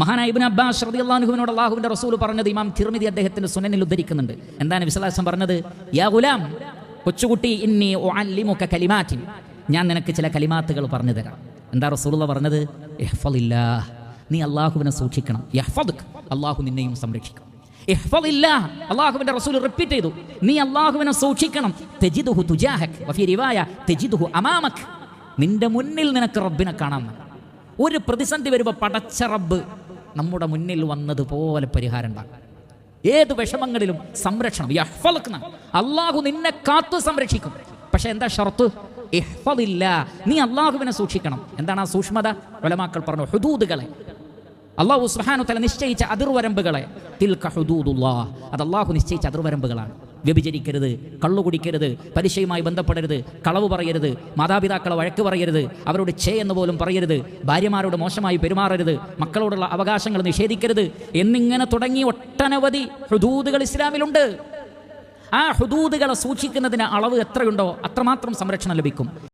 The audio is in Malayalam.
മഹാനായ ഇബ്നു അബ്ബാസ് റളിയല്ലാഹു അൻഹുവിനോട് അല്ലാഹുവിന്റെ റസൂൽ പറഞ്ഞത് ഇമാം തിർമിദി അദ്ദേഹത്തിന്റെ സുനനിൽ ഉദ്ധരിക്കുന്നുണ്ട്. എന്താണ് നബി സല്ലല്ലാഹു അലൈഹി വസല്ലം പറഞ്ഞത്? യാ ഗുലാം, കൊച്ചുകുട്ടി, ഇന്നി ഉഅല്ലിമുക കലിമാത്തിൻ, ഞാൻ നിനക്ക് ചില കലിമാത്തുകൾ പറഞ്ഞു തരാം. എന്താ റസൂലുള്ളാഹി പറഞ്ഞത്? ഇഹ്ഫളില്ലാഹ്, നീ അല്ലാഹുവിനെ സൂക്ഷിക്കണം. യഹ്ഫദുക, അല്ലാഹു നിന്നെയും സംരക്ഷിക്കും. ഇഹ്ഫളില്ലാഹ്, അല്ലാഹുവിന്റെ റസൂൽ റിപ്പീറ്റ് ചെയ്തു, നീ അല്ലാഹുവിനെ സൂക്ഷിക്കണം. തജിദുഹു തുജാഹക വഫീ റിവായ തജിദുഹു അമാമക, നിന്റെ മുന്നിൽ നിനക്ക് റബ്ബിനെ കാണാം. ഒരു പ്രതിസന്ധി വരുമ്പോൾ പടച്ച റബ്ബ് നമ്മുടെ മുന്നിൽ വന്നതുപോലെ പരിഹാരം ഉണ്ടാകും. ഏത് വിഷമങ്ങളിലും സംരക്ഷണം. യഹ്ഫളുക, അല്ലാഹു നിന്നെ കാത്തു സംരക്ഷിക്കും. പക്ഷെ എന്താ ഷർത്ത്? ഇഹ്ഫളില്ലാ, നീ അല്ലാഹുവിനെ സൂക്ഷിക്കണം. എന്താണ് ആ സൂക്ഷ്മത? ഉലമാക്കൾ പറഞ്ഞു, ഹുദൂദുകളെ, അല്ലാഹു സുബ്ഹാനഹു വ തആല നിശ്ചയിച്ച അതിർവരമ്പുകളെ. തിൽക ഹുദൂദുല്ലാഹ്, അത് അല്ലാഹു നിശ്ചയിച്ച അതിർവരമ്പുകളാണ്. വ്യഭിചരിക്കരുത്, കള്ളുകുടിക്കരുത്, പലിശയുമായി ബന്ധപ്പെടരുത്, കളവ് പറയരുത്, മാതാപിതാക്കളെ വഴക്ക് പറയരുത്, അവരോട് ഛേ എന്ന് പോലും പറയരുത്, ഭാര്യമാരോട് മോശമായി പെരുമാറരുത്, മക്കളോടുള്ള അവകാശങ്ങൾ നിഷേധിക്കരുത് എന്നിങ്ങനെ തുടങ്ങി ഒട്ടനവധി ഹുദൂദുകൾ ഇസ്ലാമിലുണ്ട്. ആ ഹുദൂദുകളെ സൂക്ഷിക്കുന്നതിന് അളവ് എത്രയുണ്ടോ അത്രമാത്രം സംരക്ഷണം ലഭിക്കും.